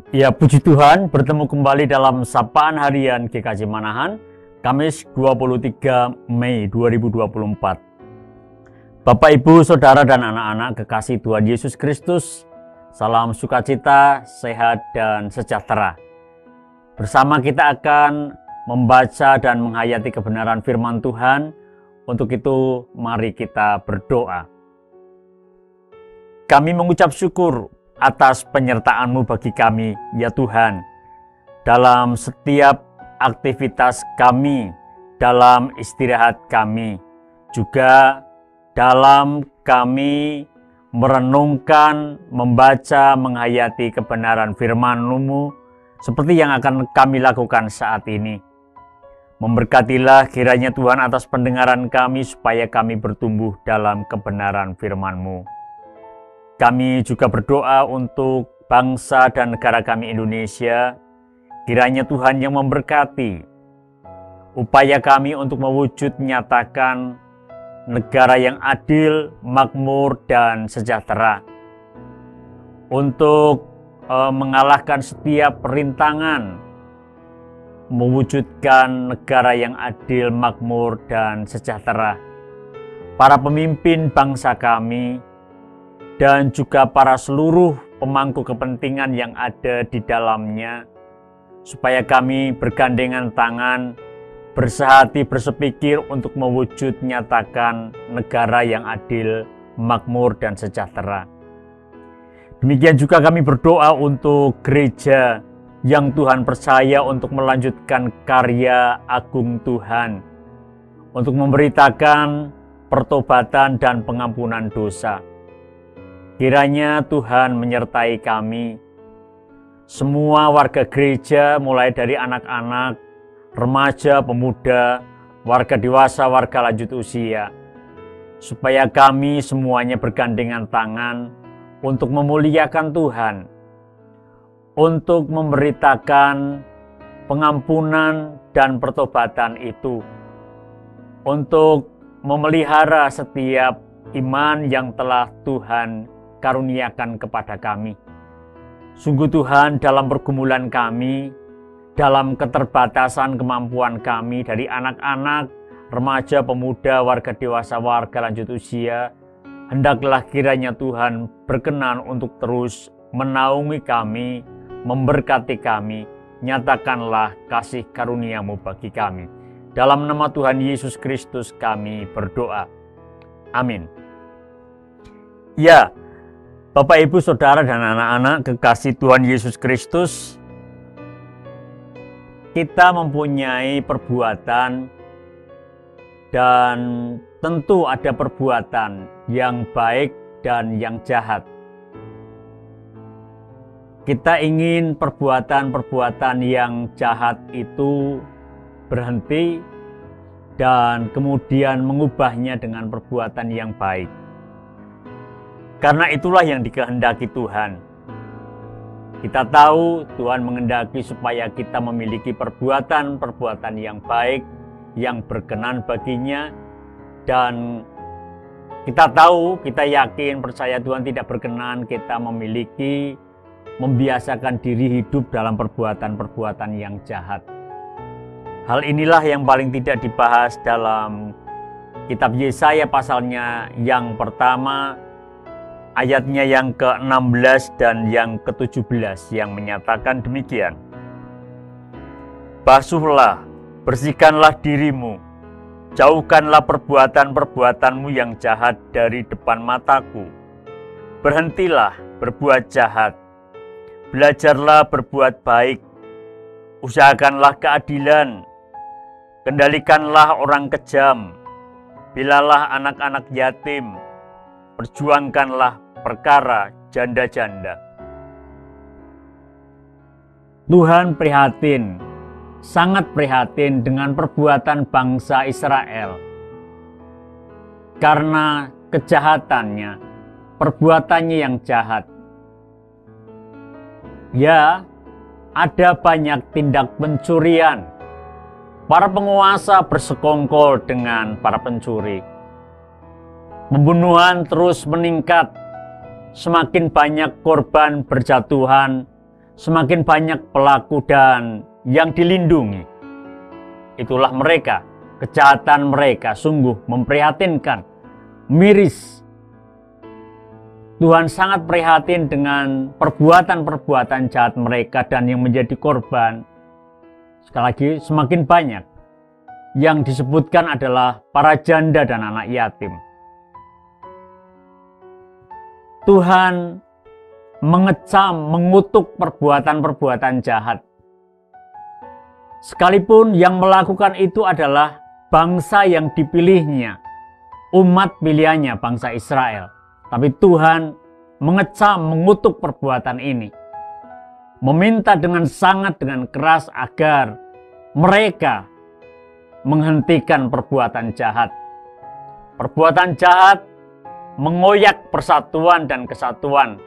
Ya, puji Tuhan, bertemu kembali dalam Sapaan Harian GKJ Manahan, Kamis 23 Mei 2024. Bapak, Ibu, Saudara, dan anak-anak kekasih Tuhan Yesus Kristus, salam sukacita, sehat, dan sejahtera. Bersama kita akan membaca dan menghayati kebenaran firman Tuhan. Untuk itu, mari kita berdoa. Kami mengucap syukur atas penyertaan-Mu bagi kami, ya Tuhan, dalam setiap aktivitas kami, dalam istirahat kami, juga dalam kami merenungkan, membaca, menghayati kebenaran firman-Mu, seperti yang akan kami lakukan saat ini. Memberkatilah kiranya Tuhan atas pendengaran kami, supaya kami bertumbuh dalam kebenaran firman-Mu. Kami juga berdoa untuk bangsa dan negara kami Indonesia. Kiranya Tuhan yang memberkati upaya kami untuk mewujud nyatakan negara yang adil, makmur, dan sejahtera. Untuk mengalahkan setiap perintangan mewujudkan negara yang adil, makmur, dan sejahtera. Para pemimpin bangsa kami dan juga para seluruh pemangku kepentingan yang ada di dalamnya, supaya kami bergandengan tangan, bersehati, bersepikir untuk mewujud nyatakan negara yang adil, makmur, dan sejahtera. Demikian juga kami berdoa untuk gereja yang Tuhan percaya untuk melanjutkan karya agung Tuhan, untuk memberitakan pertobatan dan pengampunan dosa. Kiranya Tuhan menyertai kami, semua warga gereja, mulai dari anak-anak, remaja, pemuda, warga dewasa, warga lanjut usia, supaya kami semuanya bergandengan tangan untuk memuliakan Tuhan, untuk memberitakan pengampunan dan pertobatan itu, untuk memelihara setiap iman yang telah Tuhan karuniakan kepada kami. Sungguh Tuhan, dalam pergumulan kami, dalam keterbatasan kemampuan kami dari anak-anak, remaja, pemuda, warga dewasa, warga lanjut usia, hendaklah kiranya Tuhan berkenan untuk terus menaungi kami, memberkati kami, nyatakanlah kasih karunia-Mu bagi kami. Dalam nama Tuhan Yesus Kristus kami berdoa. Amin. Ya, Bapak, Ibu, Saudara, dan anak-anak kekasih Tuhan Yesus Kristus, kita mempunyai perbuatan dan tentu ada perbuatan yang baik dan yang jahat. Kita ingin perbuatan-perbuatan yang jahat itu berhenti dan kemudian mengubahnya dengan perbuatan yang baik. Karena itulah yang dikehendaki Tuhan. Kita tahu Tuhan menghendaki supaya kita memiliki perbuatan-perbuatan yang baik, yang berkenan baginya. Dan kita tahu, kita yakin, percaya Tuhan tidak berkenan kita membiasakan diri hidup dalam perbuatan-perbuatan yang jahat. Hal inilah yang paling tidak dibahas dalam kitab Yesaya pasalnya yang pertama, ayatnya yang ke-16 dan yang ke-17 yang menyatakan demikian. Basuhlah, bersihkanlah dirimu, jauhkanlah perbuatan-perbuatanmu yang jahat dari depan mataku. Berhentilah berbuat jahat, belajarlah berbuat baik, usahakanlah keadilan, kendalikanlah orang kejam, belalah anak-anak yatim, perjuangkanlah perkara janda-janda. Tuhan prihatin, sangat prihatin dengan perbuatan bangsa Israel. Karena kejahatannya, perbuatannya yang jahat. Ya, ada banyak tindak pencurian. Para penguasa bersekongkol dengan para pencuri. Pembunuhan terus meningkat, semakin banyak korban berjatuhan, semakin banyak pelaku dan yang dilindungi. Itulah mereka, kejahatan mereka sungguh memprihatinkan, miris. Tuhan sangat prihatin dengan perbuatan-perbuatan jahat mereka dan yang menjadi korban. Sekali lagi, semakin banyak. Yang disebutkan adalah para janda dan anak yatim. Tuhan mengecam, mengutuk perbuatan-perbuatan jahat. Sekalipun yang melakukan itu adalah bangsa yang dipilihnya, umat pilihannya, bangsa Israel. Tapi Tuhan mengecam, mengutuk perbuatan ini. Meminta dengan sangat, dengan keras agar mereka menghentikan perbuatan jahat. Perbuatan jahat mengoyak persatuan dan kesatuan.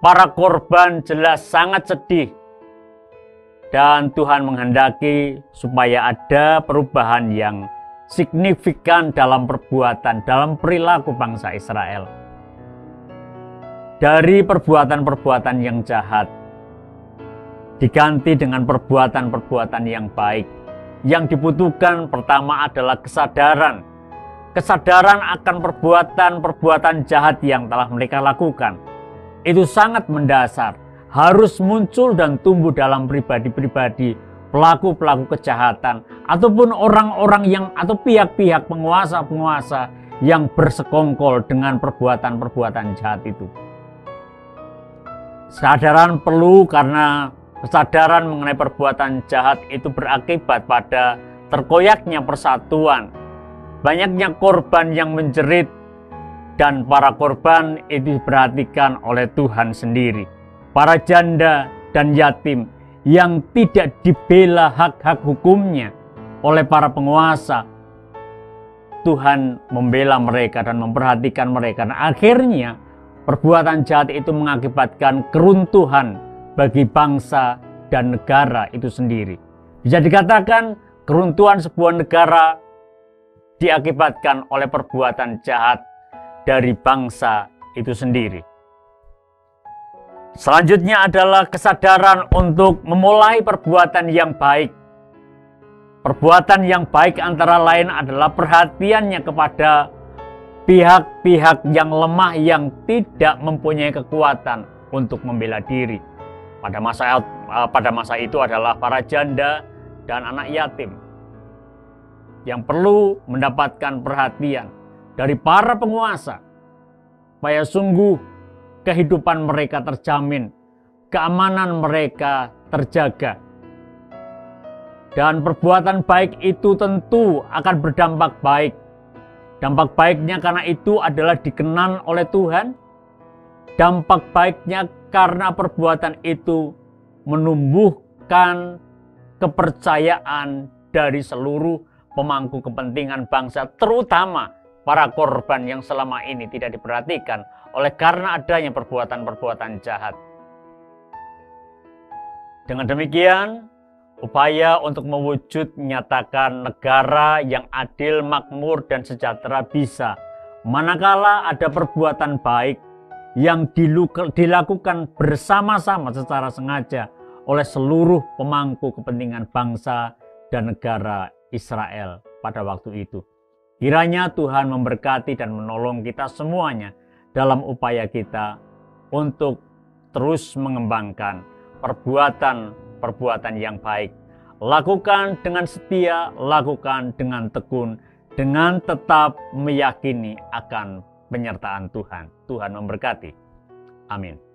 Para korban jelas sangat sedih. Dan Tuhan menghendaki supaya ada perubahan yang signifikan dalam perbuatan, dalam perilaku bangsa Israel. Dari perbuatan-perbuatan yang jahat, diganti dengan perbuatan-perbuatan yang baik. Yang dibutuhkan pertama adalah kesadaran. Kesadaran akan perbuatan-perbuatan jahat yang telah mereka lakukan. Itu sangat mendasar. Harus muncul dan tumbuh dalam pribadi-pribadi pelaku-pelaku kejahatan ataupun orang-orang yang atau pihak-pihak penguasa-penguasa yang bersekongkol dengan perbuatan-perbuatan jahat itu. Kesadaran perlu karena kesadaran mengenai perbuatan jahat itu berakibat pada terkoyaknya persatuan, banyaknya korban yang menjerit, dan para korban itu diperhatikan oleh Tuhan sendiri. Para janda dan yatim yang tidak dibela hak-hak hukumnya oleh para penguasa, Tuhan membela mereka dan memperhatikan mereka. Nah, akhirnya perbuatan jahat itu mengakibatkan keruntuhan bagi bangsa dan negara itu sendiri. Bisa dikatakan keruntuhan sebuah negara diakibatkan oleh perbuatan jahat dari bangsa itu sendiri. Selanjutnya adalah kesadaran untuk memulai perbuatan yang baik. Perbuatan yang baik antara lain adalah perhatiannya kepada pihak-pihak yang lemah yang tidak mempunyai kekuatan untuk membela diri. Pada masa itu adalah para janda dan anak yatim yang perlu mendapatkan perhatian dari para penguasa supaya sungguh kehidupan mereka terjamin, keamanan mereka terjaga. Dan perbuatan baik itu tentu akan berdampak baik. Dampak baiknya karena itu adalah dikenan oleh Tuhan. Dampak baiknya karena perbuatan itu menumbuhkan kepercayaan dari seluruh pemangku kepentingan bangsa, terutama para korban yang selama ini tidak diperhatikan oleh karena adanya perbuatan-perbuatan jahat. Dengan demikian, upaya untuk mewujud nyatakan negara yang adil, makmur, dan sejahtera bisa manakala ada perbuatan baik yang dilakukan bersama-sama secara sengaja oleh seluruh pemangku kepentingan bangsa dan negara Israel pada waktu itu. Kiranya Tuhan memberkati dan menolong kita semuanya dalam upaya kita untuk terus mengembangkan perbuatan-perbuatan yang baik. Lakukan dengan setia, lakukan dengan tekun, dengan tetap meyakini akan penyertaan Tuhan. Tuhan memberkati. Amin.